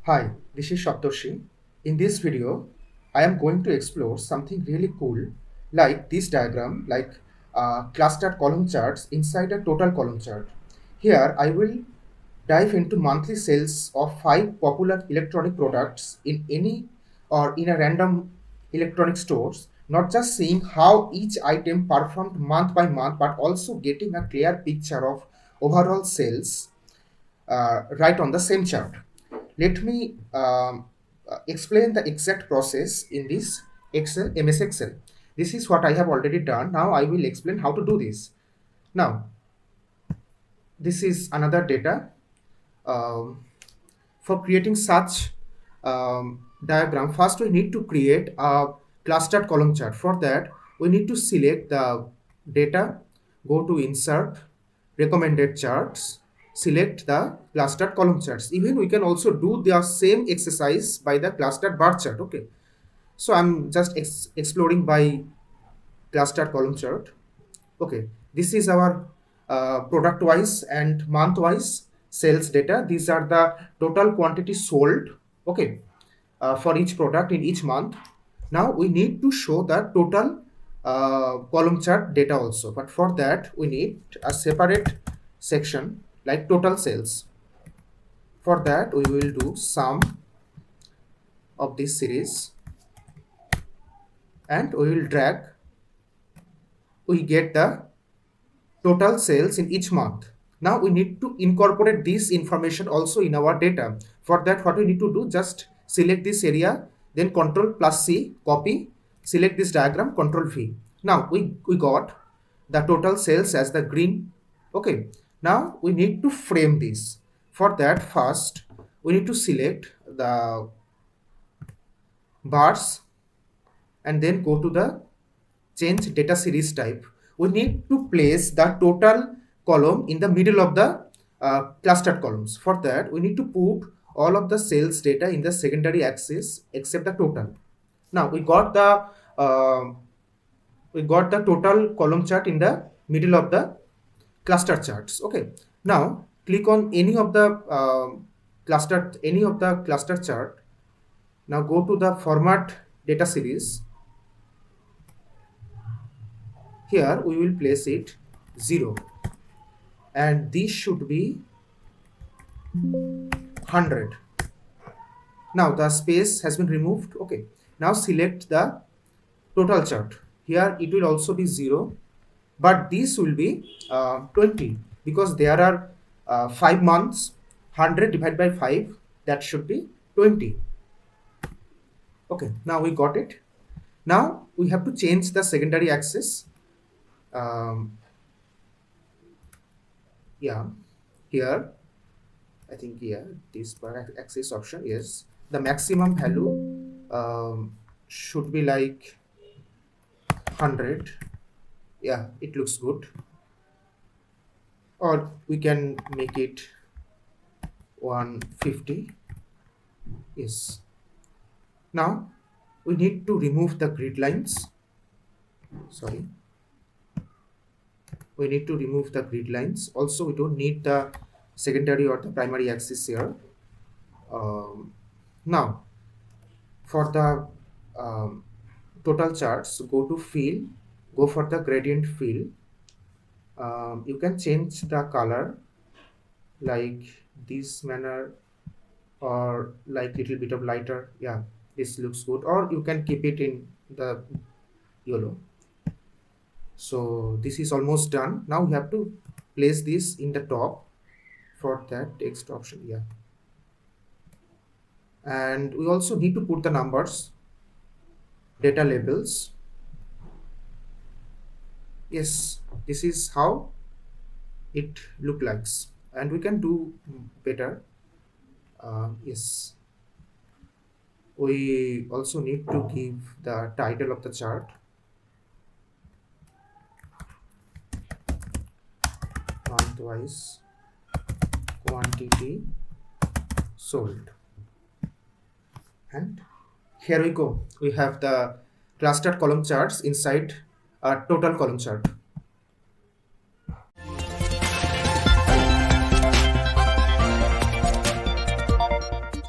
Hi, this is Saptoshi. In this video, I am going to explore something really cool like this diagram, like clustered column charts inside a total column chart. Here, I will dive into monthly sales of 5 popular electronic products in any or in a random electronic stores, not just seeing how each item performed month by month, but also getting a clear picture of overall sales right on the same chart. Let me explain the exact process in this MS Excel. This is what I have already done. Now I will explain how to do this. Now, this is another data. Um, for creating such diagram, first we need to create a clustered column chart. For that, we need to select the data, go to insert, recommended charts, select the clustered column charts. Even we can also do the same exercise by the clustered bar chart. Okay, so I'm just exploring by clustered column chart. Okay, this is our product wise and month wise sales data. These are the total quantity sold, okay, for each product in each month. Now we need to show the total column chart data also, but for that we need a separate section like total sales. For that we will do sum of this series and we will drag. We get the total sales in each month. Now we need to incorporate this information also in our data. For that, what we need to do, just select this area, then Control plus C, copy, select this diagram, Control V. Now we got the total sales as the green. Okay. Now we need to frame this. For that, first we need to select the bars and then go to the change data series type. We need to place the total column in the middle of the clustered columns. For that, we need to put all of the sales data in the secondary axis except the total. Now uh, we got the total column chart in the middle of the cluster charts. Okay. Now click on any of the cluster chart. Now go to the format data series. Here we will place it 0 and this should be 100. Now the space has been removed. Okay, now select the total chart. Here it will also be 0, but this will be 20 because there are 5 months. 100 divided by 5, that should be 20. Okay, now we got it. Now we have to change the secondary axis. Yeah, here I think, yeah, this per axis option, yes, the maximum value should be like 100. Yeah, it looks good. Or we can make it 150. Yes. Now we need to remove the grid lines. Sorry, we need to remove the grid lines. Also, we don't need the secondary or the primary axis here. Now for the total charts, go to fill, go for the gradient fill. You can change the color like this manner or like little bit of lighter. Yeah, this looks good, or you can keep it in the yellow. So this is almost done. Now we have to place this in the top. For that, text option, yeah, and we also need to put the numbers, data labels. Yes, this is how it look like, and we can do better. Yes, we also need to give the title of the chart, month-wise quantity sold, and here we go. We have the clustered column charts inside a total column chart.